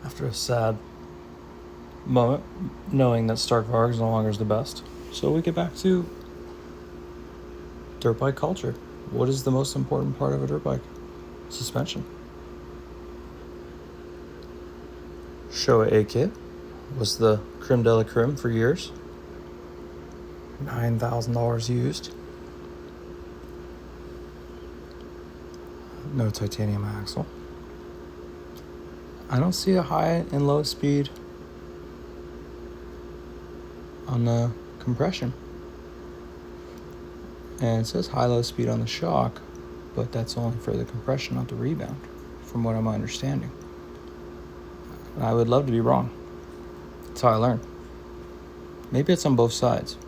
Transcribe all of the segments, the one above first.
after a sad moment, knowing that Stark Varg no longer is the best. So we get back to dirt bike culture. What is the most important part of a dirt bike? Suspension. Showa A kit was the creme de la creme for years. $9,000 used. No titanium axle. I don't see a high and low speed on the compression. And it says high-low speed on the shock, but that's only for the compression, not the rebound, from what I'm understanding. And I would love to be wrong. That's how I learn. Maybe it's on both sides.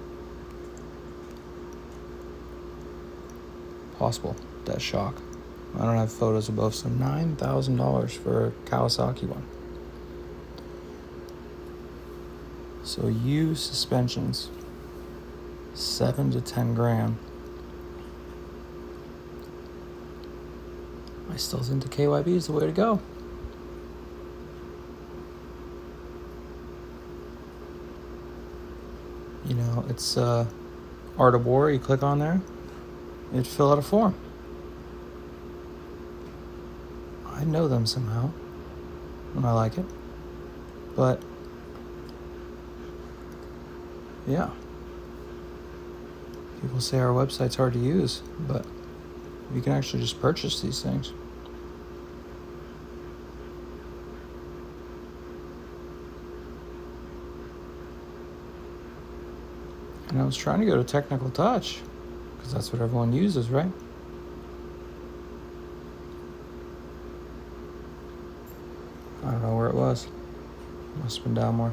Possible, that shock. I don't have photos of both, so $9,000 for a Kawasaki one. So used suspensions, 7 to 10 grand. I still think the KYB is the way to go. You know, it's Art of War. You click on there, it'd fill out a form. I know them somehow, and I like it. But yeah, people say our website's hard to use, but you can actually just purchase these things. And I was trying to go to Technical Touch, because that's what everyone uses, right? I don't know where it was. Must have been down more.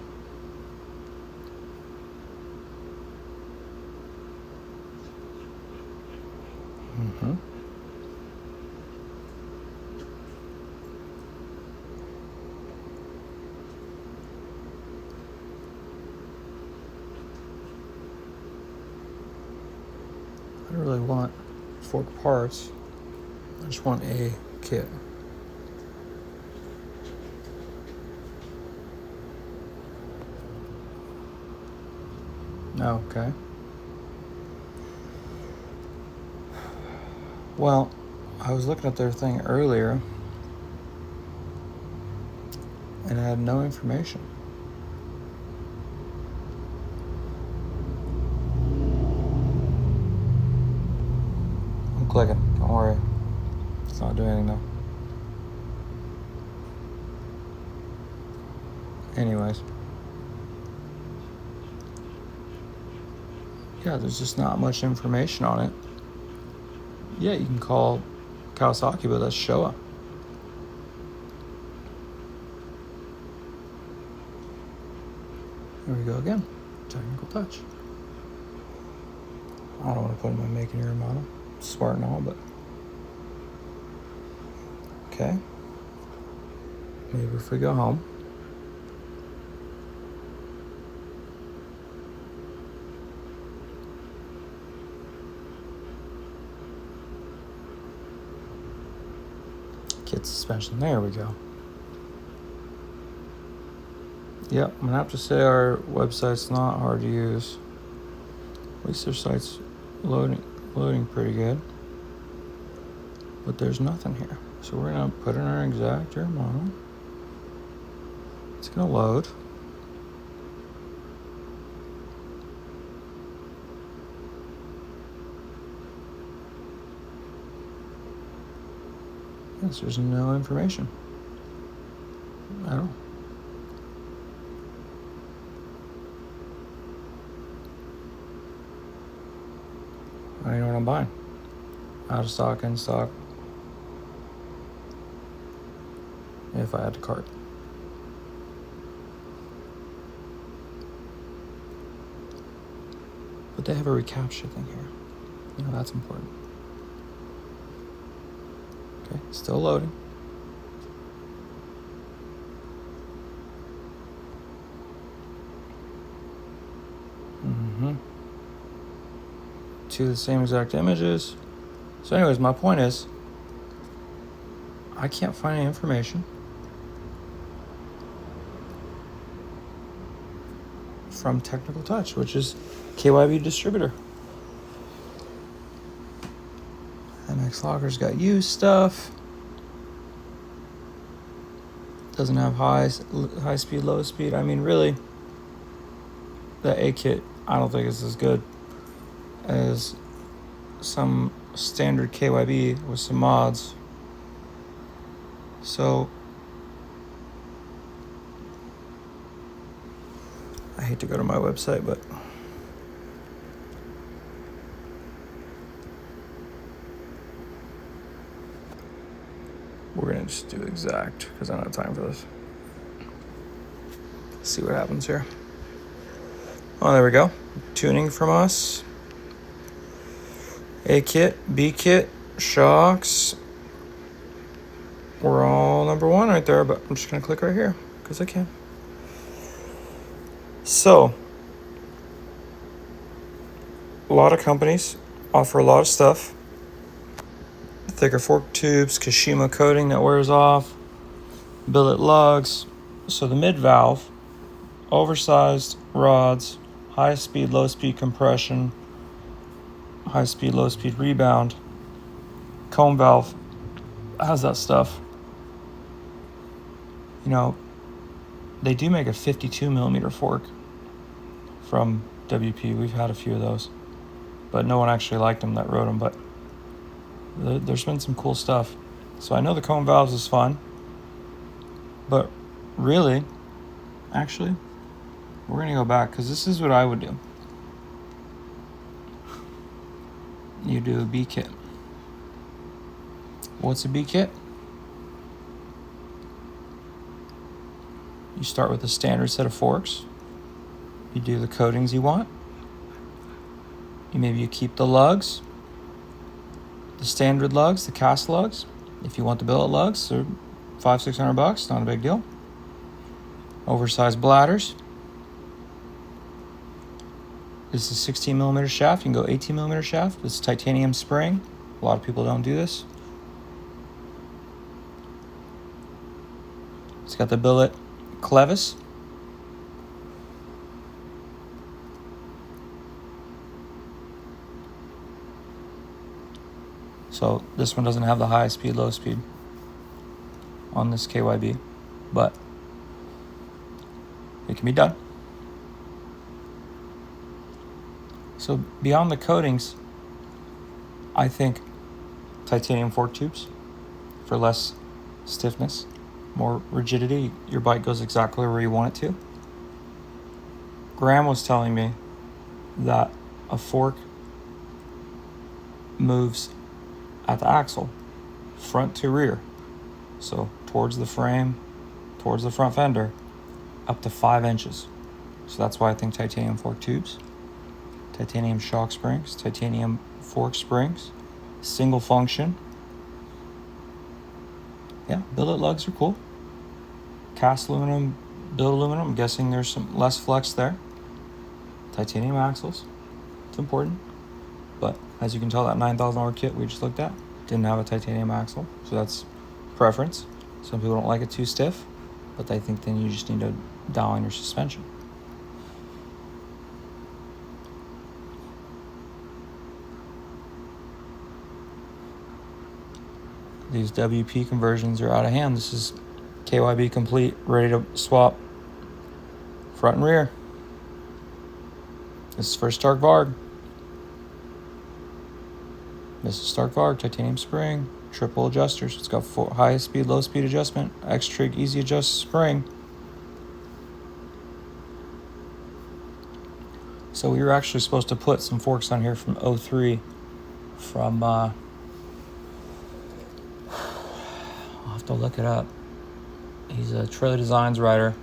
I don't really want fork parts. I just want a kit. Okay. Well, I was looking at their thing earlier, and it had no information. I'm clicking, don't worry. It's not doing anything though. Anyways. Yeah, there's just not much information on it. Yeah, you can call Kawasaki, but that's Showa. Here we go again. Technical Touch. I don't want to put in my make and year model. Smart and all, but okay. Maybe if we go home. Kit suspension. There we go. Yep, I'm gonna have to say our website's not hard to use. At least their site's loading pretty good. But there's nothing here. So we're gonna put in our exact year model. It's gonna load. Yes, there's no information at all. I don't know what I'm buying. Out of stock, in stock. If I had to cart. But they have a recapture thing here. You know, that's important. Okay, still loading. Two of the same exact images. So anyways, my point is, I can't find any information. from Technical Touch, which is KYB distributor. MX Locker's got used stuff. Doesn't have high speed, low speed. I mean, really, the A kit I don't think is as good as some standard KYB with some mods. So I hate to go to my website, but we're gonna just do exact because I don't have time for this. Let's see what happens here. Oh, there we go. Tuning from us. A kit, B kit, shocks. We're all number one right there, but I'm just gonna click right here because I can. So, a lot of companies offer a lot of stuff. Thicker fork tubes, Kashima coating that wears off, billet lugs. So the mid valve, oversized rods, high speed, low speed compression, high speed, low speed rebound. Cone valve has that stuff. You know, they do make a 52 millimeter fork from WP. We've had a few of those, but no one actually liked them that wrote them. But there's been some cool stuff. So I know the cone valves is fun, but really, actually, we're gonna go back because this is what I would do. You do a B kit. What's a B kit? You start with a standard set of forks. You do the coatings you want. Maybe you keep the lugs, the standard lugs, the cast lugs. If you want the billet lugs, they're $500-600, not a big deal. Oversized bladders. This is a 16 millimeter shaft. You can go 18 millimeter shaft. This is titanium spring. A lot of people don't do this. It's got the billet clevis. So this one doesn't have the high speed, low speed on this KYB, but it can be done. So beyond the coatings, I think titanium fork tubes for less stiffness, more rigidity. Your bike goes exactly where you want it to. Graham was telling me that a fork moves at the axle, front to rear. So towards the frame, towards the front fender, up to 5 inches. So that's why I think titanium fork tubes, titanium shock springs, titanium fork springs, single function. Yeah, billet lugs are cool. Cast aluminum, billet aluminum, I'm guessing there's some less flex there. Titanium axles, it's important. But as you can tell, that $9,000 kit we just looked at didn't have a titanium axle, so that's preference. Some people don't like it too stiff, but they think then you just need to dial in your suspension. These WP conversions are out of hand. This is KYB complete, ready to swap front and rear. This is for Stark Varg. This is Stark Varg, titanium spring, triple adjusters. It's got high speed, low speed adjustment, X-Trig easy adjust spring. So we were actually supposed to put some forks on here from 03 from, I'll have to look it up. He's a Trailer Designs writer.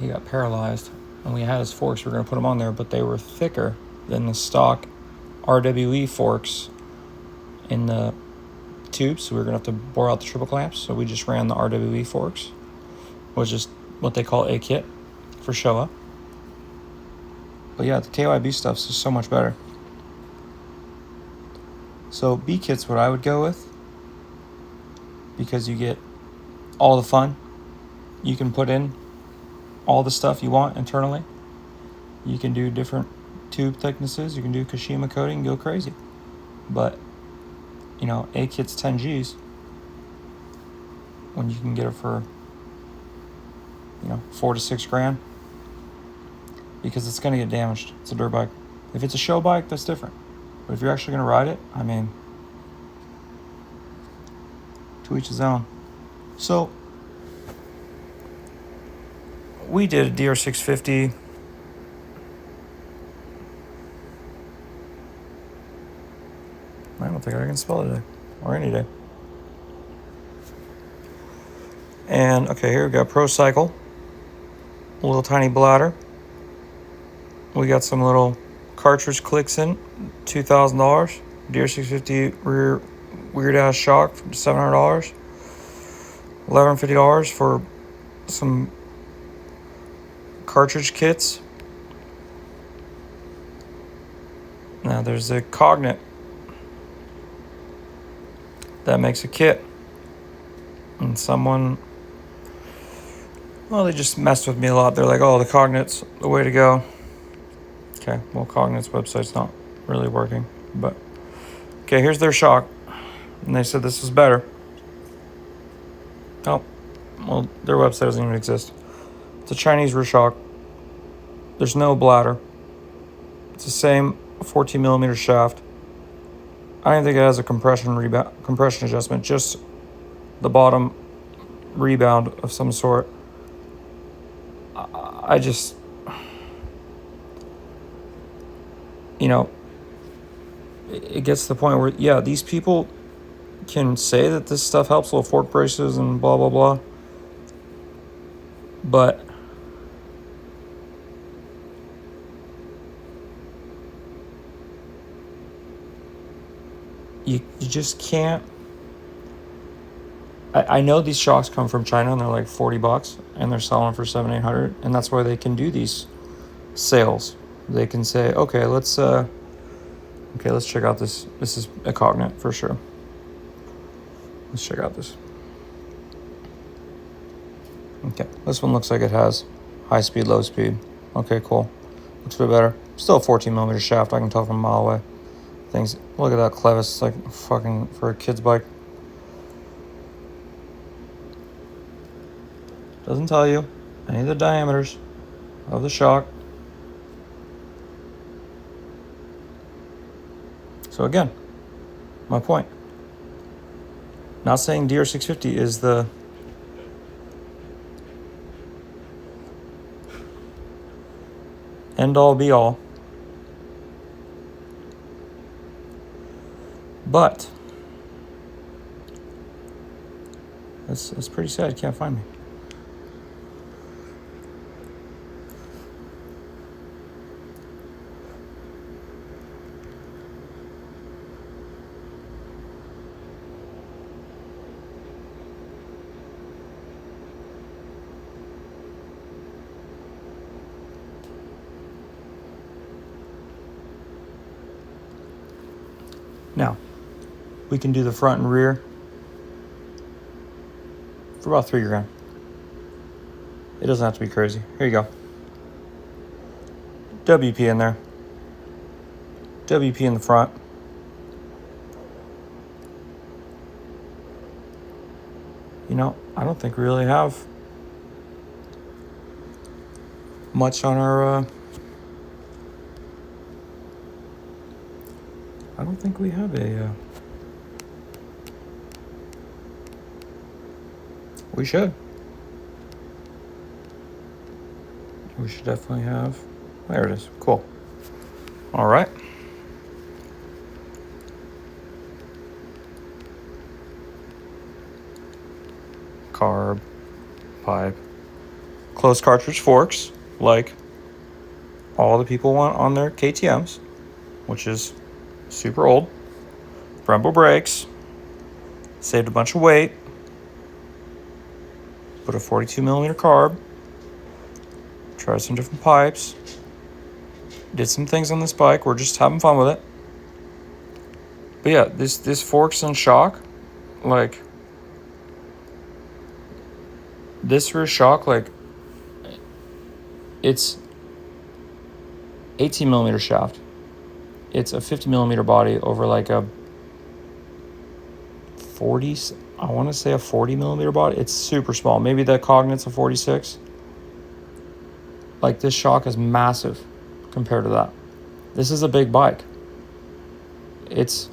He got paralyzed, and we had his forks. We were going to put them on there, but they were thicker than the stock RWE forks in the tubes, so we were going to have to bore out the triple clamps. So we just ran the RWE forks, which is what they call a kit for Showa. But yeah, the KYB stuff's just so much better. So B kit's what I would go with, because you get all the fun you can put in all the stuff you want internally. You can do different tube thicknesses. You can do Kashima coating, go crazy. But, a kit's 10 G's when you can get it for, 4 to 6 grand. Because it's going to get damaged. It's a dirt bike. If it's a show bike, that's different. But if you're actually going to ride it, to each his own. So, we did a DR650. I don't think I can spell it today, or any day. And, okay, here we got Pro Cycle. A little tiny bladder. We got some little cartridge clicks in, $2,000. DR650 rear weird ass shock for $700. $1,150 for some cartridge kits. Now there's a Cognate that makes a kit, and someone, they just messed with me a lot. They're like, oh, the Cognate's the way to go. Okay, well, Cognate's website's not really working, but okay, here's their shock, and they said this is better. Oh, well, their website doesn't even exist. It's a Chinese rear shock. There's no bladder. It's the same 14 millimeter shaft. I don't think it has a compression adjustment, just the bottom rebound of some sort. I just, it gets to the point where, yeah, these people can say that this stuff helps, little fork braces and blah, blah, blah. But you just can't. I know these shocks come from China and they're like $40 and they're selling for $700-800, and that's why they can do these sales. They can say, okay, let's check out this. This is a Cognate for sure. Let's check out this. Okay, this one looks like it has high speed, low speed. Okay, cool. Looks a bit better. Still a 14 millimeter shaft. I can tell from a mile away. Things. Look at that clevis. It's like fucking for a kid's bike. Doesn't tell you any of the diameters of the shock. So again, my point. Not saying DR650 is the end all be all. But that's pretty sad. You can't find me. Now, we can do the front and rear for about $3 grand. It doesn't have to be crazy. Here you go. WP in there. WP in the front. I don't think we really have much on our... I don't think we have a... We should. We should definitely have... There it is. Cool. All right. Carb, pipe, closed cartridge forks, like all the people want on their KTMs, which is super old. Brembo brakes, saved a bunch of weight, put a 42 millimeter carb, tried some different pipes, did some things on this bike. We're just having fun with it. But yeah, this forks and shock, like this rear shock, like it's 18 millimeter shaft. It's a 50 millimeter body over like a 40, I want to say a 40 millimeter body. It's super small. Maybe the Cognite's a 46. Like, this shock is massive compared to that. This is a big bike. It's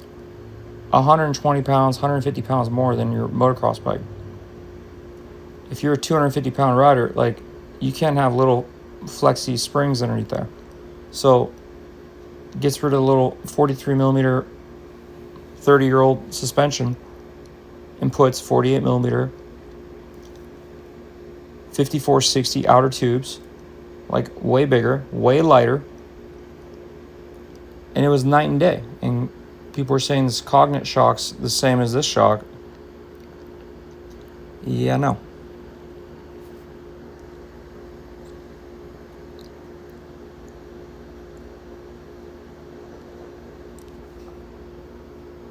120 pounds, 150 pounds more than your motocross bike. If you're a 250 pound rider, like, you can't have little flexy springs underneath there. So gets rid of the little 43 millimeter 30-year-old suspension and puts 48 millimeter 5460 outer tubes, like way bigger, way lighter. And it was night and day. And people were saying this Cognite shock's the same as this shock. Yeah, no.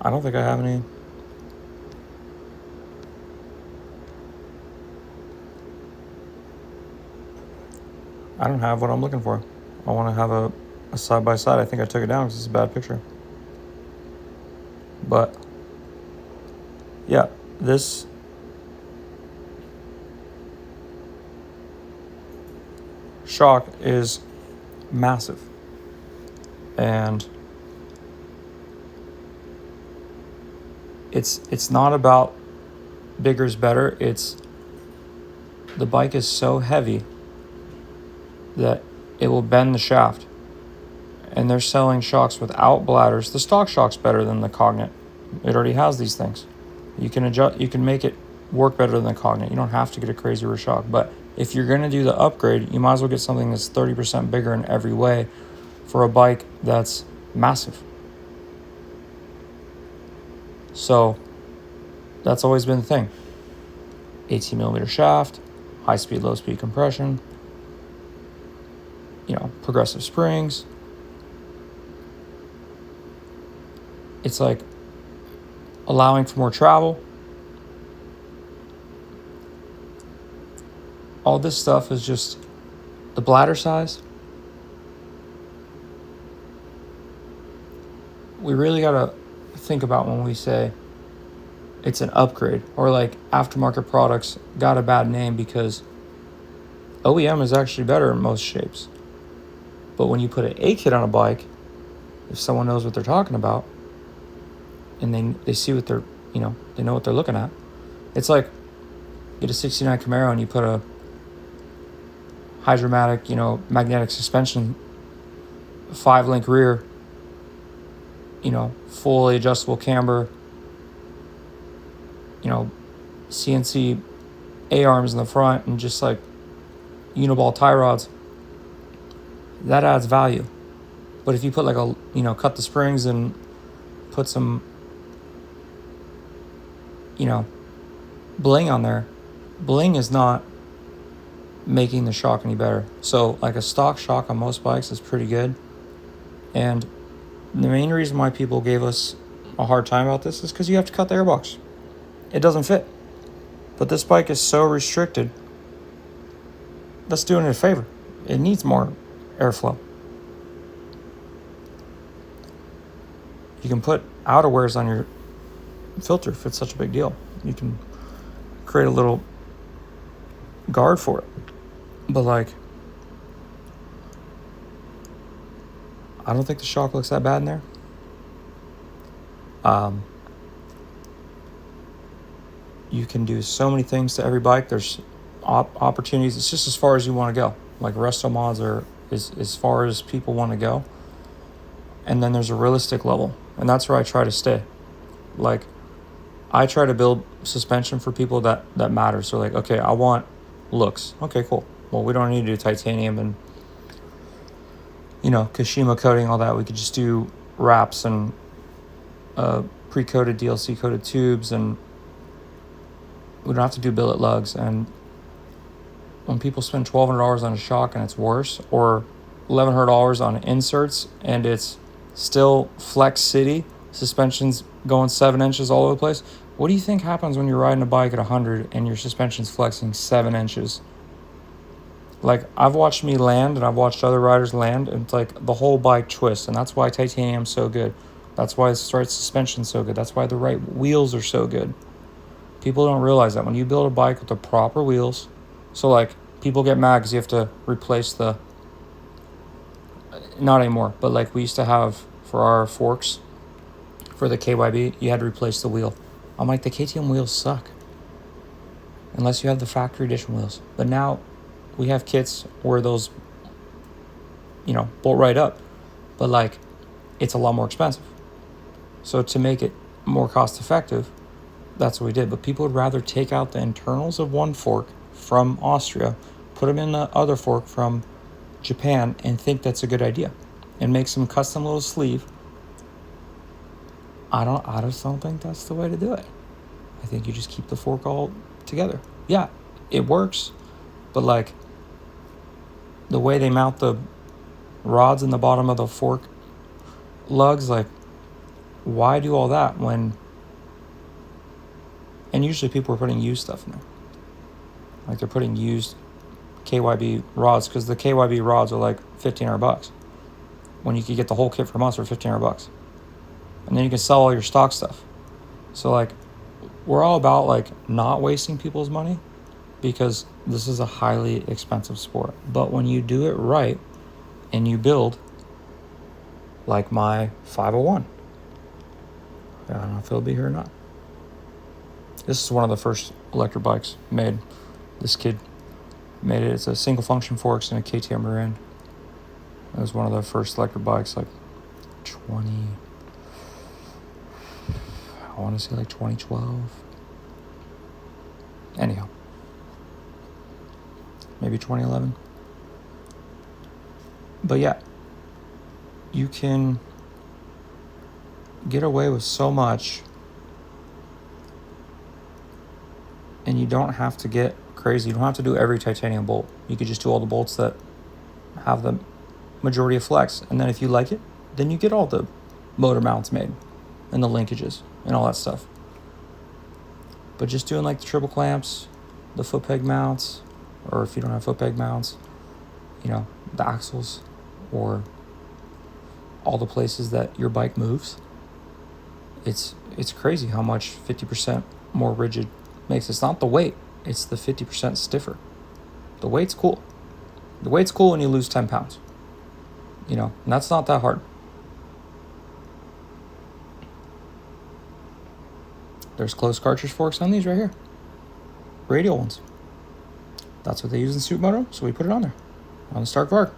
I don't think I have any. I don't have what I'm looking for. I want to have a side-by-side. I think I took it down because it's a bad picture. But, yeah, this shock is massive. And it's not about bigger is better. It's the bike is so heavy that it will bend the shaft. And they're selling shocks without bladders. The stock shock's better than the Cognite. It already has these things. You can adjust. You can make it work better than the Cognite. You don't have to get a crazier shock. But if you're going to do the upgrade, you might as well get something that's 30% bigger in every way for a bike that's massive. So that's always been the thing. 18 millimeter shaft, high speed, low speed compression, progressive springs. It's like allowing for more travel. All this stuff is just the bladder size. We really got to think about when we say it's an upgrade, or like aftermarket products got a bad name because OEM is actually better in most shapes. But when you put an A kit on a bike, if someone knows what they're talking about and they see what they're, they know what they're looking at. It's like get a 69 Camaro and you put a hydromatic, magnetic suspension, 5-link rear, fully adjustable camber, CNC A-arms in the front and just like uniball tie rods. That adds value. But if you put like cut the springs and put some, bling on there, bling is not making the shock any better. So like a stock shock on most bikes is pretty good. And the main reason why people gave us a hard time about this is because you have to cut the airbox. It doesn't fit. But this bike is so restricted, that's doing it a favor. It needs more airflow. You can put outerwears on your filter if it's such a big deal. You can create a little guard for it. But like, I don't think the shock looks that bad in there. You can do so many things to every bike. There's opportunities. It's just as far as you want to go. Like resto mods are as far as people want to go. And then there's a realistic level. And that's where I try to stay. Like, I try to build suspension for people that matter. So like, okay, I want looks. Okay, cool. Well, we don't need to do titanium and, Kashima coating, all that. We could just do wraps and pre-coated DLC coated tubes, and we don't have to do billet lugs. And when people spend $1,200 on a shock and it's worse, or $1,100 on inserts and it's still Flex City, suspension's going 7 inches all over the place, what do you think happens when you're riding a bike at 100 and your suspension's flexing 7 inches? Like, I've watched me land, and I've watched other riders land, and it's like the whole bike twists, and that's why titanium's so good. That's why the right suspension's so good. That's why the right wheels are so good. People don't realize that when you build a bike with the proper wheels, so like people get mad because you have to replace the, not anymore, but like we used to have for our forks, for the KYB, you had to replace the wheel. I'm like, the KTM wheels suck unless you have the factory edition wheels. But now we have kits where those, bolt right up, but like it's a lot more expensive. So to make it more cost effective, that's what we did. But people would rather take out the internals of one fork from Austria, put them in the other fork from Japan, and think that's a good idea, and make some custom little sleeve. I just don't think that's the way to do it. I think you just keep the fork all together. Yeah, it works, but like the way they mount the rods in the bottom of the fork lugs, like, why do all that when, and usually people are putting used stuff in there. Like, they're putting used KYB rods, because the KYB rods are like $1,500 when you could get the whole kit from us for $1,500, and then you can sell all your stock stuff. So like, we're all about like not wasting people's money, because this is a highly expensive sport. But when you do it right and you build like my 501, I don't know if it'll be here or not. This is one of the first electric bikes made. This kid made it. It's a single function forks and a KTM rear end. It was one of the first electric bikes, like 2012. Anyhow, maybe 2011. But yeah, you can get away with so much, and you don't have to get crazy. You don't have to do every titanium bolt. You could just do all the bolts that have the majority of flex, and then if you like it, then you get all the motor mounts made and the linkages and all that stuff. But just doing like the triple clamps, the foot peg mounts, or if you don't have foot peg mounts, the axles, or all the places that your bike moves, it's crazy how much 50% more rigid makes. It's not the weight, it's the 50% stiffer. The weight's cool. The weight's cool when you lose 10 pounds. And that's not that hard. There's closed cartridge forks on these right here. Radial ones. That's what they use in Supermoto, so we put it on there. On the Stark Varg.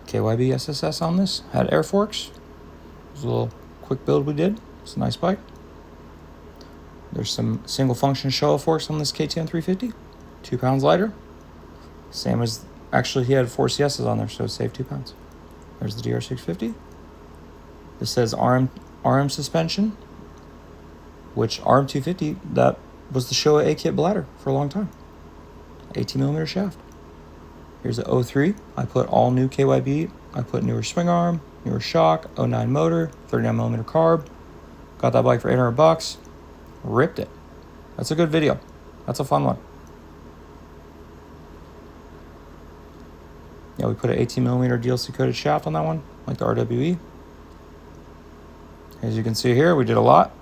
KYB SSS on this. Had air forks. It was a little quick build we did. It's a nice bike. There's some single function Showa forks on this KTM 350. 2 pounds lighter. Same as, actually he had 4 CSs on there, so it saved 2 pounds. There's the DR650. This says RM suspension, which RM250, that was the Showa A-kit bladder for a long time. 18mm shaft. Here's the 03. I put all new KYB. I put newer swing arm, newer shock, 09 motor, 39mm carb. Got that bike for $800. Ripped it. That's a good video. That's a fun one. Yeah, we put an 18mm DLC coated shaft on that one, like the RWE. As you can see here, we did a lot.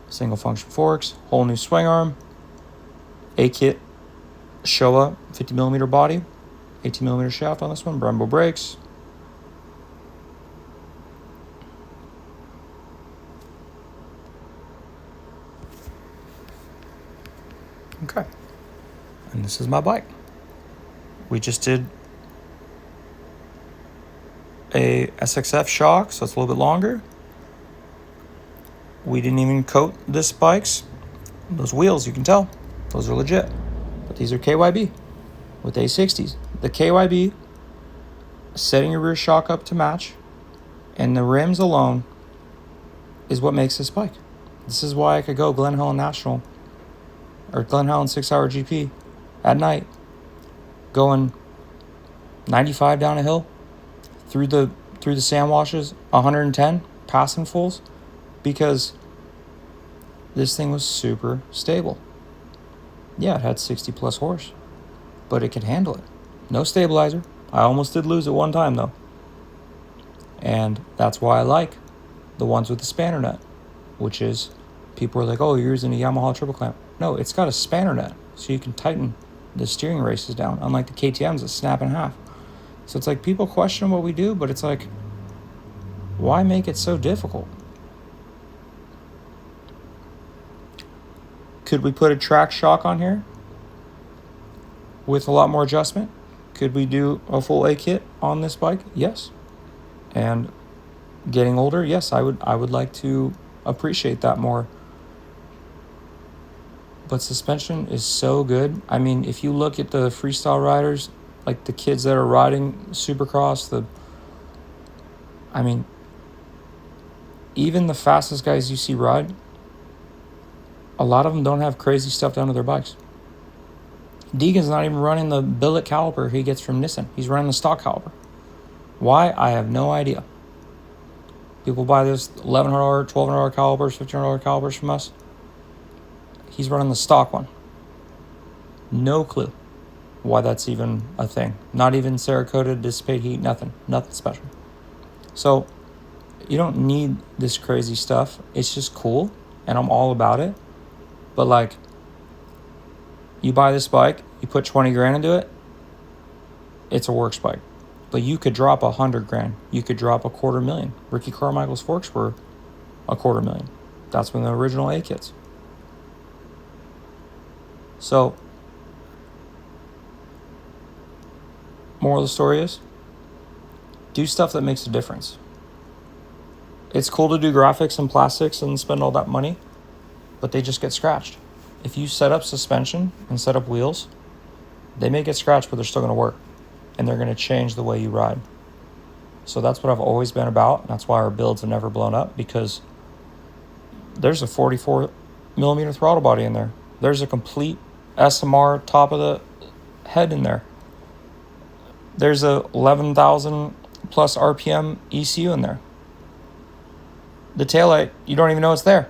Single function forks, whole new swing arm, A-kit Showa 50mm body, 18mm shaft on this one, Brembo brakes. Okay, and this is my bike. We just did a SXF shock, so it's a little bit longer. We didn't even coat this bike's. Those wheels, you can tell, those are legit. But these are KYB with A60s. The KYB, setting your rear shock up to match, and the rims alone is what makes this bike. This is why I could go Glen Helen National or Glen Helen 6-hour GP at night, going 95 down a hill through the sand washes, 110 passing fulls, because this thing was super stable. Yeah, it had 60 plus horse, but it could handle it. No stabilizer. I almost did lose it one time though. And that's why I like the ones with the spanner nut, which is, people are like, oh, you're using a Yamaha triple clamp. No, it's got a spanner nut, so you can tighten the steering races down, unlike the KTMs that snap in half. So it's like, people question what we do, but it's like, why make it so difficult? Could we put a track shock on here with a lot more adjustment? Could we do a full A kit on this bike? Yes. And getting older, yes, I would like to appreciate that more. But suspension is so good. I mean, if you look at the freestyle riders, like the kids that are riding Supercross, even the fastest guys you see ride, a lot of them don't have crazy stuff done to their bikes. Deegan's not even running the billet caliper he gets from Nissan. He's running the stock caliper. Why? I have no idea. People buy this $1,100, $1,200 calipers, $1,500 calipers from us. He's running the stock one. No clue why that's even a thing. Not even Cerakote, dissipate heat, nothing. Nothing special. So you don't need this crazy stuff. It's just cool, and I'm all about it. But like, you buy this bike, you put 20 grand into it, it's a works bike. But you could drop 100 grand. You could drop $250,000. Ricky Carmichael's forks were $250,000. That's when the original A kits. So, moral of the story is, do stuff that makes a difference. It's cool to do graphics and plastics and spend all that money, but they just get scratched. If you set up suspension and set up wheels, they may get scratched, but they're still going to work. And they're going to change the way you ride. So that's what I've always been about. And that's why our builds have never blown up, because there's a 44 millimeter throttle body in there. There's a complete SMR top of the head in there. There's a 11,000 plus RPM ECU in there. The taillight, you don't even know it's there.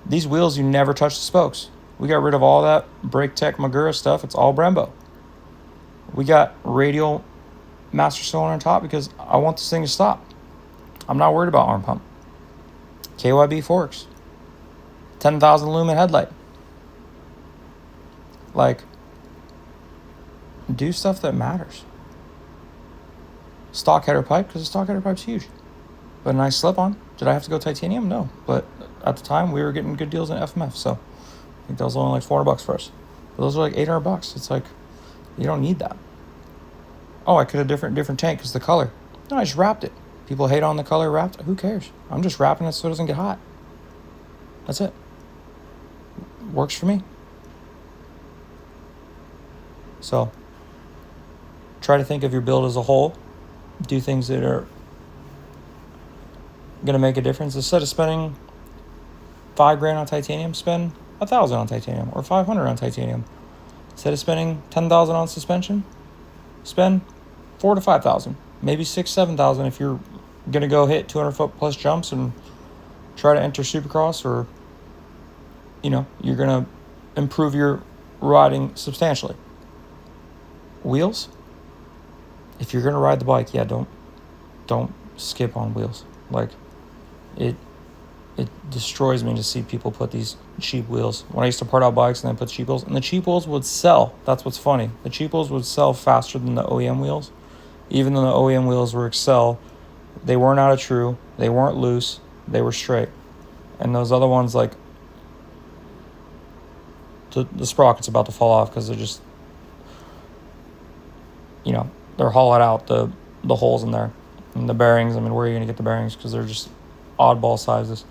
These wheels, you never touch the spokes. We got rid of all that Brake Tech Magura stuff. It's all Brembo. We got radial master cylinder on top because I want this thing to stop. I'm not worried about arm pump. KYB forks. 10,000 lumen headlight. Like, do stuff that matters. Stock header pipe, because the stock header pipe's huge. But a nice slip-on. Did I have to go titanium? No. But at the time, we were getting good deals in FMF, so I think that was only like $400 for us. But those are like $800. It's like, you don't need that. Oh, I could have different tank because the color. No, I just wrapped it. People hate on the color wrapped. Who cares? I'm just wrapping it so it doesn't get hot. That's it. Works for me. So, try to think of your build as a whole. Do things that are going to make a difference. Instead of spending $5 grand on titanium, spend $1,000 on titanium or $500 on titanium. Instead of spending $10,000 on suspension, spend $4,000 to $5,000, maybe $6,000 to $7,000 if you're gonna go hit 200 foot plus jumps and try to enter Supercross, or you're gonna improve your riding substantially. Wheels, if you're gonna ride the bike, don't skip on wheels. Like, it destroys me to see people put these cheap wheels. When I used to part out bikes and then put cheap wheels, and the cheap wheels would sell. That's what's funny. The cheap wheels would sell faster than the OEM wheels. Even though the OEM wheels were Excel, they weren't out of true, they weren't loose, they were straight. And those other ones, like, the sprocket's about to fall off because they're just, they're hollowed out, the holes in there. And the bearings, where are you going to get the bearings? Because they're just oddball sizes.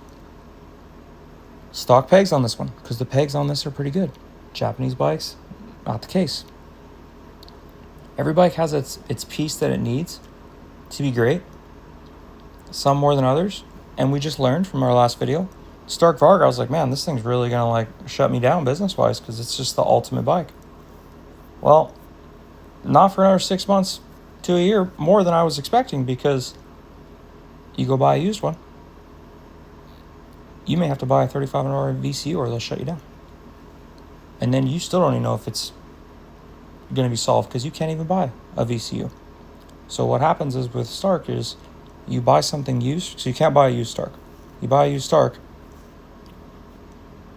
Stock pegs on this one, because the pegs on this are pretty good. Japanese bikes, not the case. Every bike has its piece that it needs to be great. Some more than others. And we just learned from our last video. Stark Varg, I was like, man, this thing's really going to shut me down business-wise because it's just the ultimate bike. Well, not for another 6 months to a year, more than I was expecting, because you go buy a used one. you may have to buy a $3,500 VCU or they'll shut you down. And then you still don't even know if it's going to be solved because you can't even buy a VCU. So what happens is with Stark is you buy something used, so you can't buy a used Stark. You buy a used Stark,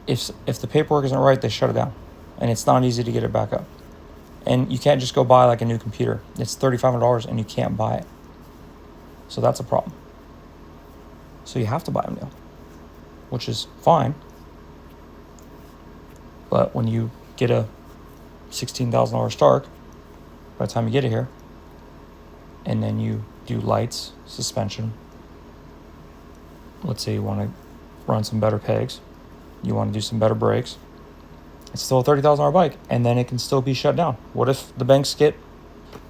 if the paperwork isn't right, they shut it down. And it's not easy to get it back up. And you can't just go buy like a new computer. It's $3,500 and you can't buy it. So that's a problem. So you have to buy them new, which is fine. But when you get a $16,000 Stark, by the time you get it here, and then you do lights, suspension, let's say you want to run some better pegs, you want to do some better brakes, it's still a $30,000 bike, and then it can still be shut down. What if the banks get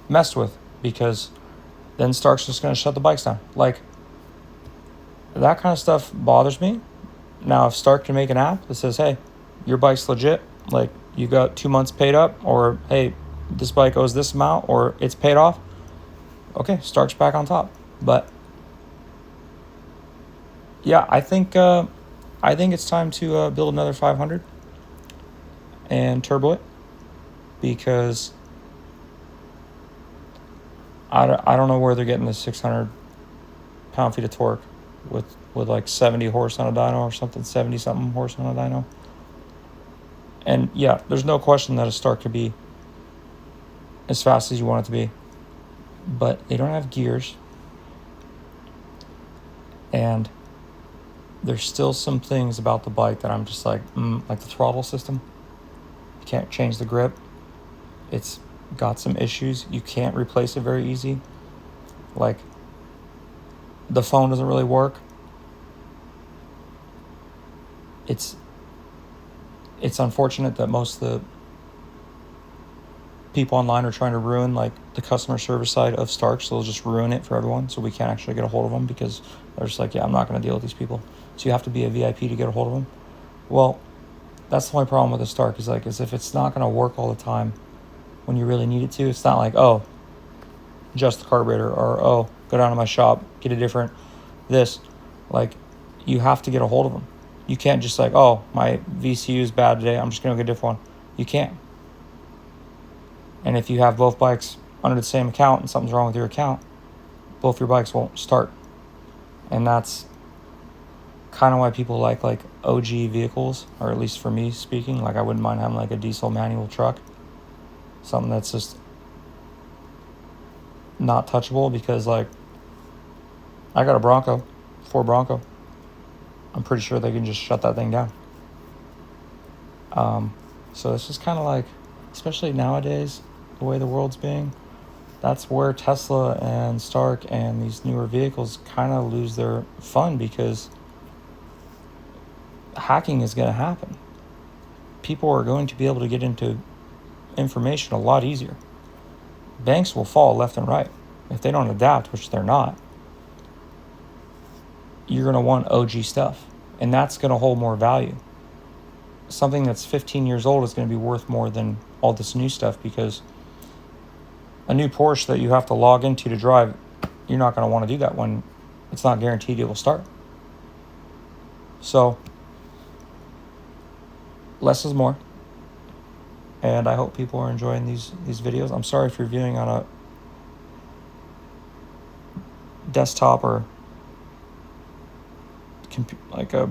messed with? Because then Stark's just going to shut the bikes down. Like, that kind of stuff bothers me. Now, if Stark can make an app that says, hey, your bike's legit, like you got 2 months paid up, or hey, this bike owes this amount, or it's paid off, okay, Stark's back on top. But yeah, I think it's time to build another 500 and turbo it, because I don't know where they're getting the 600 pound-feet of torque with like 70 horse on a dyno or something, 70 something horse on a dyno. And yeah, there's no question that a Stark could be as fast as you want it to be, but they don't have gears, and there's still some things about the bike that I'm just like the throttle system. You can't change the grip. It's got some issues. You can't replace it very easy. Like, the phone doesn't really work. It's unfortunate that most of the people online are trying to ruin like the customer service side of Stark, so they'll just ruin it for everyone, so we can't actually get a hold of them because they're just like, yeah, I'm not going to deal with these people. So you have to be a VIP to get a hold of them. Well, that's the only problem with the Stark is if it's not going to work all the time when you really need it to, it's not like, oh, adjust the carburetor, or oh, go down to my shop, get a different this. Like, you have to get a hold of them. You can't just like, oh, my VCU is bad today, I'm just going to get a different one. You can't. And if you have both bikes under the same account and something's wrong with your account, both your bikes won't start. And that's kind of why people like OG vehicles, or at least for me speaking, like I wouldn't mind having like a diesel manual truck, something that's just not touchable, because like I got a Ford Bronco. I'm pretty sure they can just shut that thing down. So it's just kind of like, especially nowadays, the way the world's being, that's where Tesla and Stark and these newer vehicles kind of lose their fun, because hacking is going to happen. People are going to be able to get into information a lot easier. Banks will fall left and right. If they don't adapt, which they're not, you're going to want OG stuff, and that's going to hold more value. Something that's 15 years old is going to be worth more than all this new stuff, because a new Porsche that you have to log into to drive, you're not going to want to do that when it's not guaranteed it will start. So less is more, and I hope people are enjoying these videos. I'm sorry if you're viewing on a desktop or like a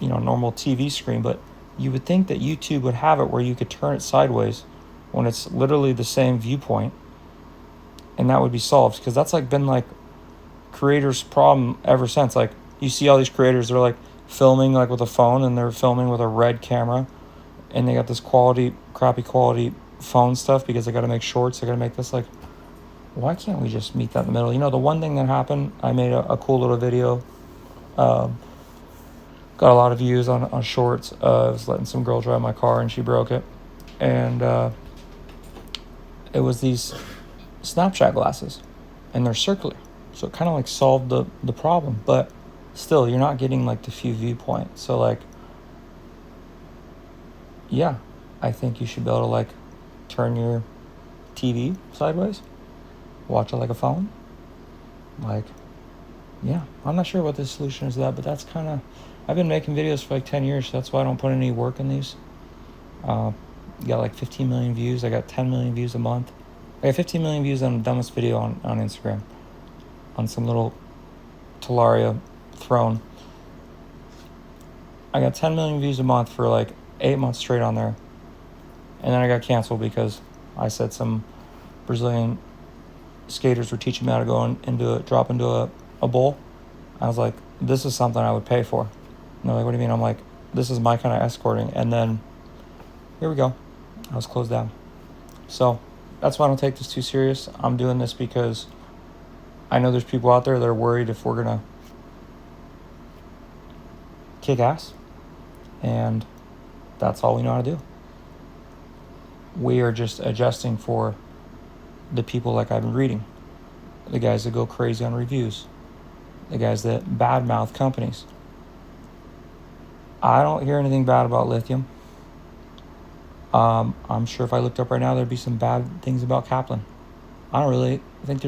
normal TV screen, but you would think that YouTube would have it where you could turn it sideways when it's literally the same viewpoint, and that would be solved, because that's like been like creators' problem ever since. Like, you see all these creators, they're like filming like with a phone, and they're filming with a red camera, and they got this crappy quality phone stuff because they got to make shorts, they got to make this. Like, why can't we just meet that in the middle? The one thing that happened, I made a cool little video, got a lot of views on shorts. I was letting some girl drive my car and she broke it, and it was these Snapchat glasses, and they're circular, so it kind of like solved the problem, but still you're not getting like the few viewpoint. So like, yeah, I think you should be able to like turn your TV sideways, watch it like a phone, like yeah, I'm not sure what the solution is to that, but that's kind of, I've been making videos for like 10 years, so that's why I don't put any work in these. Got like 15 million views. I got 10 million views a month. I got 15 million views on the dumbest video on Instagram, on some little Talaria throne. I got 10 million views a month for like 8 months straight on there. And then I got canceled because I said some Brazilian skaters were teaching me how to go drop into a bowl. I was like, this is something I would pay for. And they're like, what do you mean? I'm like, this is my kind of escorting. And then here we go. I was closed down. So that's why I don't take this too serious. I'm doing this because I know there's people out there that are worried if we're going to kick ass. And that's all we know how to do. We are just adjusting for the people like I've been reading. The guys that go crazy on reviews. The guys that badmouth companies. I don't hear anything bad about lithium. I'm sure if I looked up right now, there'd be some bad things about Kaplan. I don't really think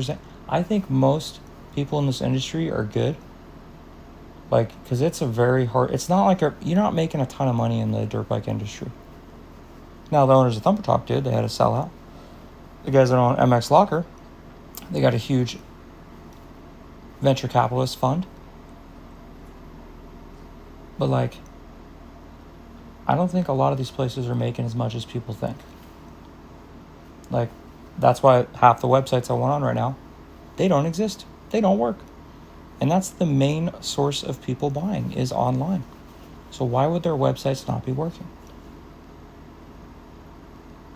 I think most people in this industry are good. Like, because it's a very hard, it's not like you're not making a ton of money in the dirt bike industry. Now, the owners of Thumper Talk did. They had to sell out. The guys that own MX Locker, they got a huge venture capitalist fund. But, like, I don't think a lot of these places are making as much as people think. Like, that's why half the websites I went on right now, they don't exist. They don't work. And that's the main source of people buying is online. So why would their websites not be working?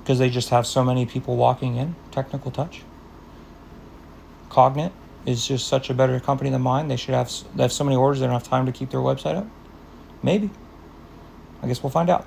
Because they just have so many people walking in, Technical Touch. Cognate is just such a better company than mine. They have so many orders, they don't have time to keep their website up. Maybe. I guess we'll find out.